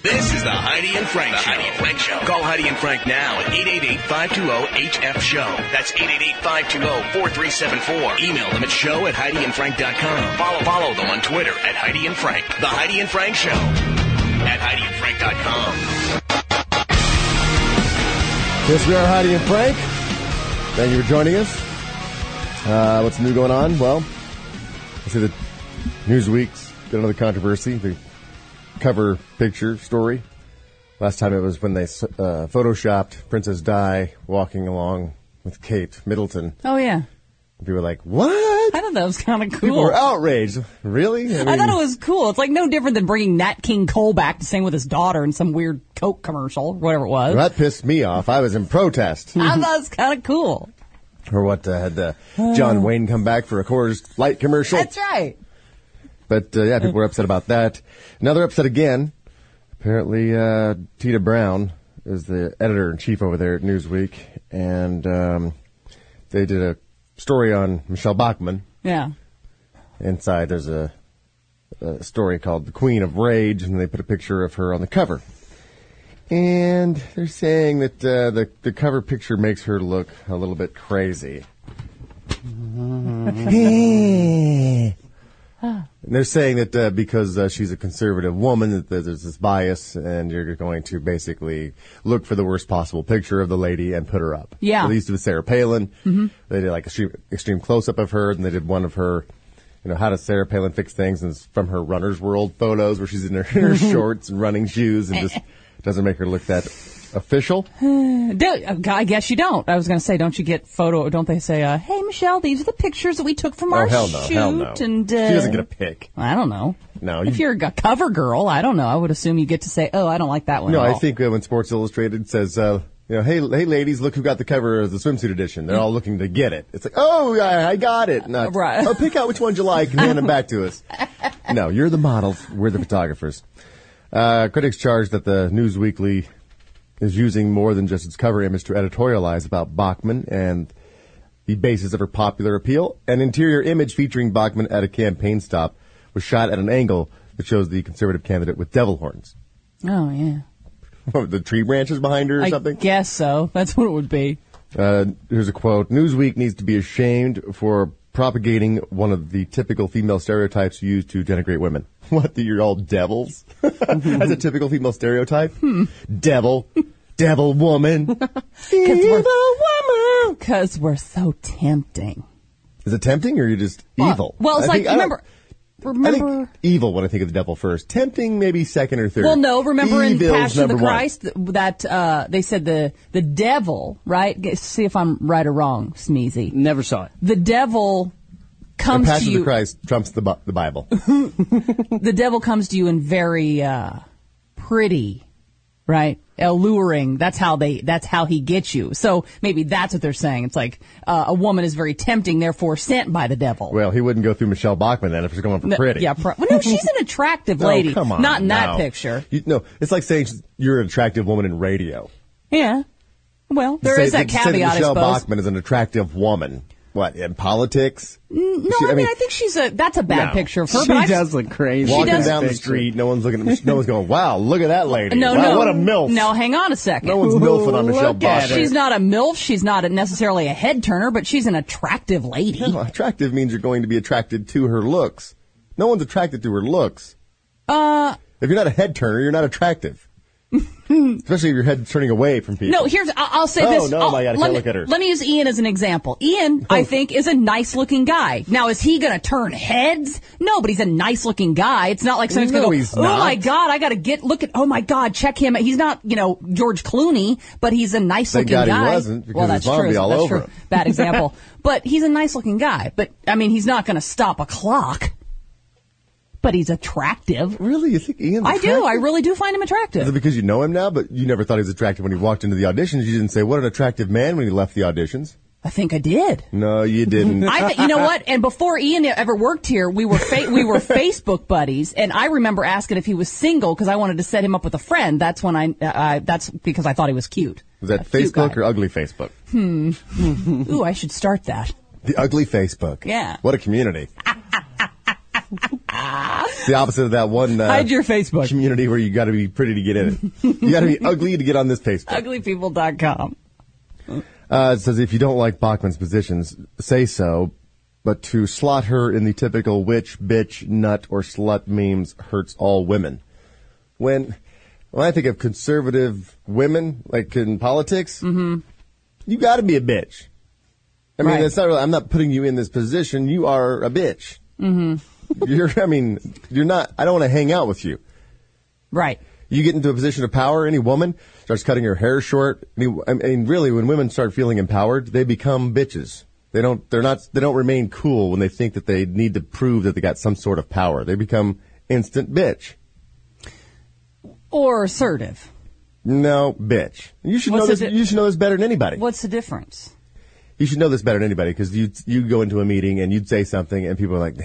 This is the Heidi and Frank Show. Heidi and Frank Show. Call Heidi and Frank now at 888-520-HF-SHOW. That's 888-520-4374. Email them at show@HeidiandFrank.com. Follow them on Twitter at Heidi and Frank. The Heidi and Frank Show at HeidiandFrank.com. Yes, we are Heidi and Frank. Thank you for joining us. What's new going on? Well, I see that Newsweek's got another controversy. The cover picture story. Last time it was when they photoshopped Princess Di walking along with Kate Middleton. Oh, yeah. People were like, what? I thought that was kind of cool. People were outraged. Really? I thought it was cool. It's like no different than bringing Nat King Cole back to sing with his daughter in some weird Coke commercial, whatever it was. Well, that pissed me off. I was in protest. I thought it was kind of cool. Or what, had John Wayne come back for a Coors Light commercial? That's right. But, yeah, people were upset about that. Now they're upset again. Apparently, Tita Brown is the editor-in-chief over there at Newsweek, and they did a story on Michelle Bachmann. Yeah. Inside there's a story called The Queen of Rage, and they put a picture of her on the cover. And they're saying that the cover picture makes her look a little bit crazy. And they're saying that because she's a conservative woman, that there's this bias, and you're going to basically look for the worst possible picture of the lady and put her up. Yeah. So they used to with Sarah Palin. Mm-hmm. They did like extreme close-up of her, and they did one of her, how does Sarah Palin fix things, and it's from her Runner's World photos where she's in her shorts and running shoes, and just doesn't make her look that official. I guess you don't. I was going to say, don't you get don't they say, hey, Michelle, these are the pictures that we took from our shoot. Hell no. And, she doesn't get a pick. I don't know. No. If you're a cover girl, I don't know. I would assume you get to say, oh, I don't like that one. No, at all. I think when Sports Illustrated says, hey ladies, look who got the cover of the swimsuit edition. They're all looking to get it. It's like, oh, I got it. Not, right. Oh, pick out which ones you like and hand them back to us. No, you're the models. We're the photographers. Critics charge that the Newsweekly is using more than just its cover image to editorialize about Bachmann and the basis of her popular appeal. An interior image featuring Bachmann at a campaign stop was shot at an angle that shows the conservative candidate with devil horns. Oh, yeah. The tree branches behind her or something? I guess so. That's what it would be. Here's a quote. Newsweek needs to be ashamed for propagating one of the typical female stereotypes used to denigrate women. What, you're all devils? That's a typical female stereotype? Devil woman. Evil woman. Because we're so tempting. Is it tempting or are you just evil? Well, it's remember... I think evil when I think of the devil first. Tempting maybe second or third. Well, no, remember Evil's in Passion of the number Christ that they said the devil, right? See if I'm right or wrong, Smeezy. Never saw it. The devil comes to you. Passion of the Christ trumps the Bible. The devil comes to you in very pretty, right? Alluring. That's how he gets you. So maybe that's what they're saying. It's like a woman is very tempting, therefore sent by the devil. Well, he wouldn't go through Michelle Bachmann then if he's going for pretty. Well, no, she's an attractive lady. Oh, come on. Not in that picture. It's like saying you're an attractive woman in radio. Yeah. Well, there is that caveat, I Michelle suppose. Bachmann is an attractive woman. What, in politics? No, I think that's a bad picture of her. She does look crazy. Walking down the street, no one's looking at me. No one's going, wow, look at that lady. No, what a MILF. No, hang on a second. No one's MILFing on Michelle Bachmann. She's not a MILF. She's not necessarily a head turner, but she's an attractive lady. No, attractive means you're going to be attracted to her looks. No one's attracted to her looks. If you're not a head turner, you're not attractive. Especially if your head's turning away from people. No, I'll say this. Oh, no, my God, I can't look at her. Let me use Ian as an example. Ian, I think, is a nice-looking guy. Now, is he going to turn heads? No, but he's a nice-looking guy. It's not like someone's going to go, oh, my God, I got to oh, my God, check him. He's not, George Clooney, but he's a nice-looking guy. Thank God he wasn't, because that's his mom would be all that's over true. him. Bad example. But he's a nice-looking guy. But, he's not going to stop a clock. But he's attractive. Really? You think Ian's attractive? I do. I really do find him attractive. Is it because you know him now, but you never thought he was attractive when he walked into the auditions? You didn't say, what an attractive man when he left the auditions? I think I did. No, you didn't. You know what? And before Ian ever worked here, we were Facebook buddies, and I remember asking if he was single because I wanted to set him up with a friend. That's when that's because I thought he was cute. Was that Facebook or ugly Facebook? Ooh, I should start that. The ugly Facebook. Yeah. What a community. It's the opposite of that one hide your Facebook community where you got to be pretty to get in it. You got to be ugly to get on this Facebook. Uglypeople.com. It says if you don't like Bachman's positions, say so. But to slot her in the typical witch, bitch, nut, or slut memes hurts all women. When I think of conservative women, like in politics, you got to be a bitch. I mean, it's not really, I'm not putting you in this position. You are a bitch. You're not, I don't want to hang out with you. Right. You get into a position of power, any woman starts cutting her hair short. I mean, really, when women start feeling empowered, they become bitches. They don't remain cool when they think that they need to prove that they got some sort of power. They become instant bitch. Or assertive. No, bitch. You should know this. You should know this better than anybody. What's the difference? You should know this better than anybody because you go into a meeting and you'd say something and people are like,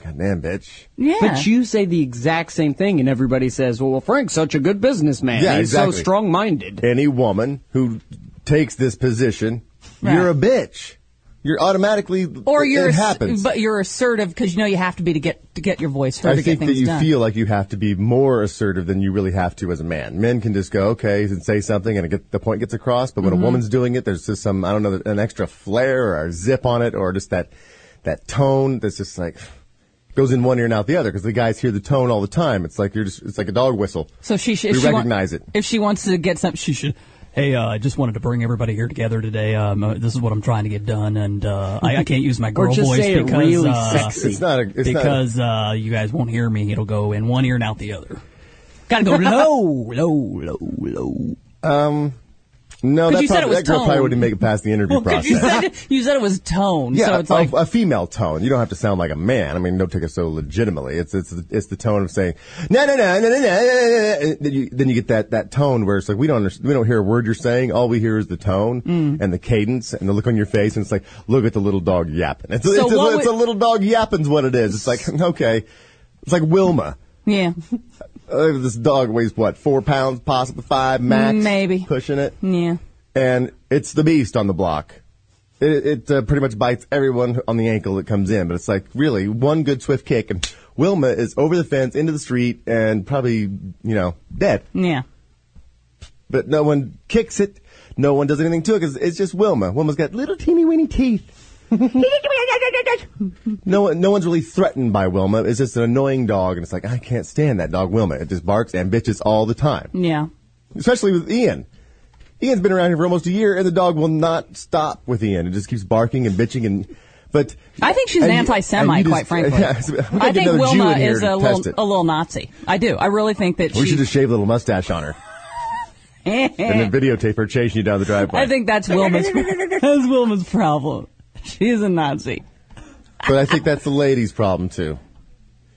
"Goddamn, bitch." Yeah. But you say the exact same thing and everybody says, "Well, Frank's such a good businessman. Yeah, He's so strong-minded." Any woman who takes this position, you're a bitch. You're automatically, it happens. But you're assertive because you know you have to be to get your voice heard. I think that you feel like you have to be more assertive than you really have to as a man. Men can just go, okay, and say something and the point gets across. But when a woman's doing it, there's just some, I don't know, an extra flair or a zip on it or just that tone that's just like goes in one ear and out the other because the guys hear the tone all the time. It's like it's like a dog whistle. So we recognize it. If she wants to get something, she should. Hey, I just wanted to bring everybody here together today. This is what I'm trying to get done, and I can't use my girl voice because really sexy. You guys won't hear me. It'll go in one ear and out the other. Got to go low. No, that girl probably wouldn't make it past the interview process. You said it was tone. Yeah, so it's like a female tone. You don't have to sound like a man. I mean, don't take it so legitimately. It's the tone of saying no. Then you get that tone where it's like we don't hear a word you're saying. All we hear is the tone and the cadence and the look on your face. And it's like, look at the little dog yapping. It's a little dog yapping's what it is. It's like, okay, it's like Wilma. Yeah. This dog weighs, 4 pounds, possibly 5 max? Maybe. Pushing it. Yeah. And it's the beast on the block. It pretty much bites everyone on the ankle that comes in. But it's like, really, one good swift kick, and Wilma is over the fence, into the street, and probably, dead. Yeah. But no one kicks it. No one does anything to it, because it's just Wilma. Wilma's got little teeny-weeny teeth. No one's really threatened by Wilma. It's just an annoying dog, and it's like, I can't stand that dog, Wilma. It just barks and bitches all the time. Yeah. Especially with Ian. Ian's been around here for almost a year, and the dog will not stop with Ian. It just keeps barking and bitching, but I think she's an anti-Semite, quite frankly. Yeah, I think Wilma is a little Nazi. I do. I really think that we should just shave a little mustache on her. And then videotape her chasing you down the driveway. I think that's Wilma's problem. She's a Nazi. But I think that's the ladies' problem, too,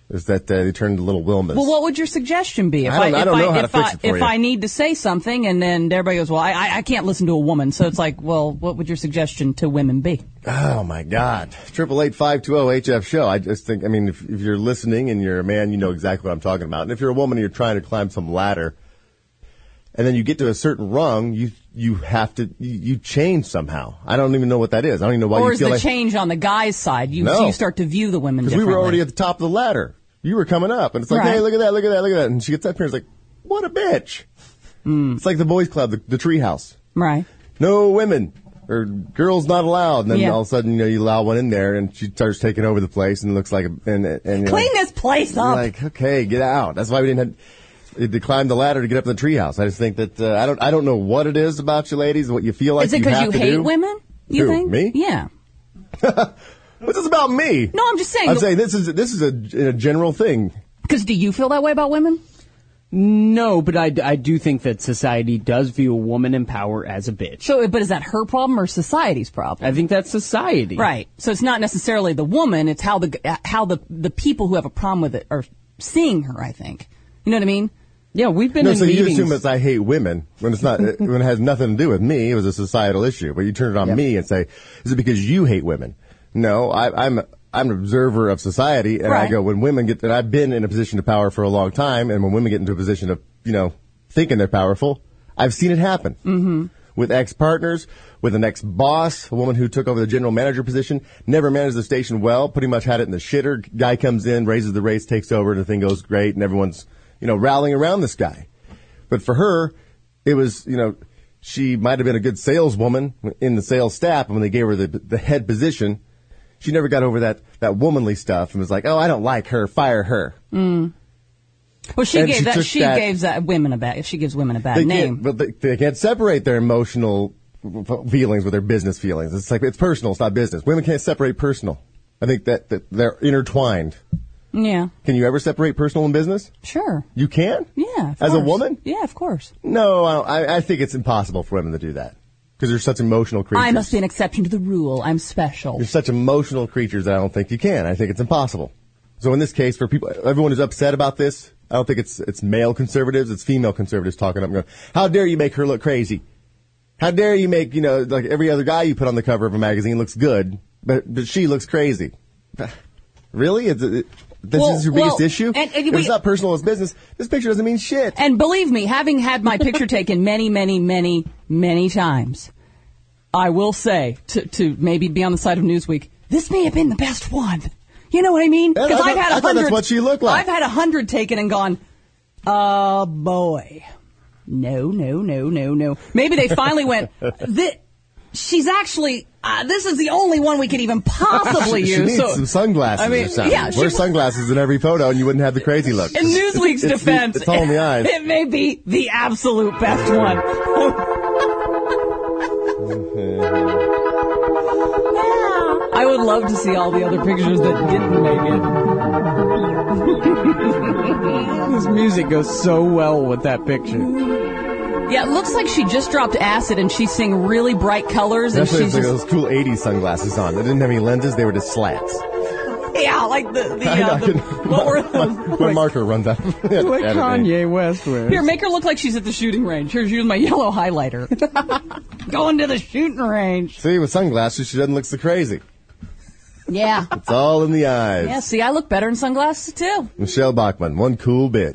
is that they turned to little Wilmas. Well, what would your suggestion be? I don't know how to fix it for you. If I need to say something and then everybody goes, well, I can't listen to a woman. So it's like, well, what would your suggestion to women be? Oh, my God. 888-520-HF show. I just think, if you're listening and you're a man, you know exactly what I'm talking about. And if you're a woman and you're trying to climb some ladder, and then you get to a certain rung, you have to change somehow. I don't even know what that is. I don't even know why you feel like... Or is the change on the guy's side? You start to view the women differently. Because we were already at the top of the ladder. You were coming up, and it's like, hey, look at that. And she gets up here and it's like, what a bitch. It's like the boys club, the tree house. Right. No women or girls not allowed. And then all of a sudden, you allow one in there, and she starts taking over the place, and it looks like... Clean this place up! You're like, okay, get out. That's why we didn't have... To climb the ladder to get up in the treehouse. I just think that I don't know what it is about you ladies, what you feel like. Is it because you hate women? You think? Me? Yeah. What's this about me? No, I'm just saying. I'm saying this is a general thing. Because do you feel that way about women? No, but I do think that society does view a woman in power as a bitch. So, but is that her problem or society's problem? I think that's society. Right. So it's not necessarily the woman; it's how the people who have a problem with it are seeing her. I think. You know what I mean? Yeah, we've been in so meetings. You assume it's I hate women when it's not when it has nothing to do with me. It was a societal issue, but you turn it on me and say, "Is it because you hate women?" No, I'm an observer of society, and I go when women get. And I've been in a position of power for a long time, and when women get into a position of thinking they're powerful, I've seen it happen. Mm-hmm. with ex-partners, with an ex-boss, a woman who took over the general manager position, never managed the station well, pretty much had it in the shitter. Guy comes in, raises the rates, takes over, and the thing goes great, and everyone's, rallying around this guy. But for her, it was, she might have been a good saleswoman in the sales staff, and when they gave her the head position, she never got over that womanly stuff and was like, oh, I don't like her, fire her. Mm. Well, she gives women a bad name. But they can't separate their emotional feelings with their business feelings. It's like, it's personal, it's not business. Women can't separate personal. I think that they're intertwined. Yeah. Can you ever separate personal and business? Sure. You can? Yeah, As a woman? Yeah, of course. No, I think it's impossible for women to do that. Because they're such emotional creatures. I must be an exception to the rule. I'm special. You're such emotional creatures that I don't think you can. I think it's impossible. So in this case, for people, everyone who's upset about this, I don't think it's male conservatives, it's female conservatives talking up and going, how dare you make her look crazy? How dare you make, like every other guy you put on the cover of a magazine looks good, but she looks crazy. Really? This is your biggest issue? If it's not personal, it's business. This picture doesn't mean shit. And believe me, having had my picture taken many, many, many, many times, I will say, to maybe be on the side of Newsweek, this may have been the best one. You know what I mean? Because I've had 100. That's what she looked like. I've had 100 taken and gone, oh boy. No. Maybe they finally went, she's actually, this is the only one we could even possibly use. She needs some sunglasses or something. Yeah, wear sunglasses in every photo and you wouldn't have the crazy look. In Newsweek's defense, it's all in the eyes. It may be the absolute best one. I would love to see all the other pictures that didn't make it. This music goes so well with that picture. Yeah, it looks like she just dropped acid and she's seeing really bright colors. And she's like those cool 80s sunglasses on. They didn't have any lenses, they were just slats. Yeah, like what were those? When marker runs out. Like Kanye West wears. Here, make her look like she's at the shooting range. Here's use my yellow highlighter. Going to the shooting range. See, with sunglasses, she doesn't look so crazy. Yeah. It's all in the eyes. Yeah, see, I look better in sunglasses, too. Michelle Bachmann, one cool bitch.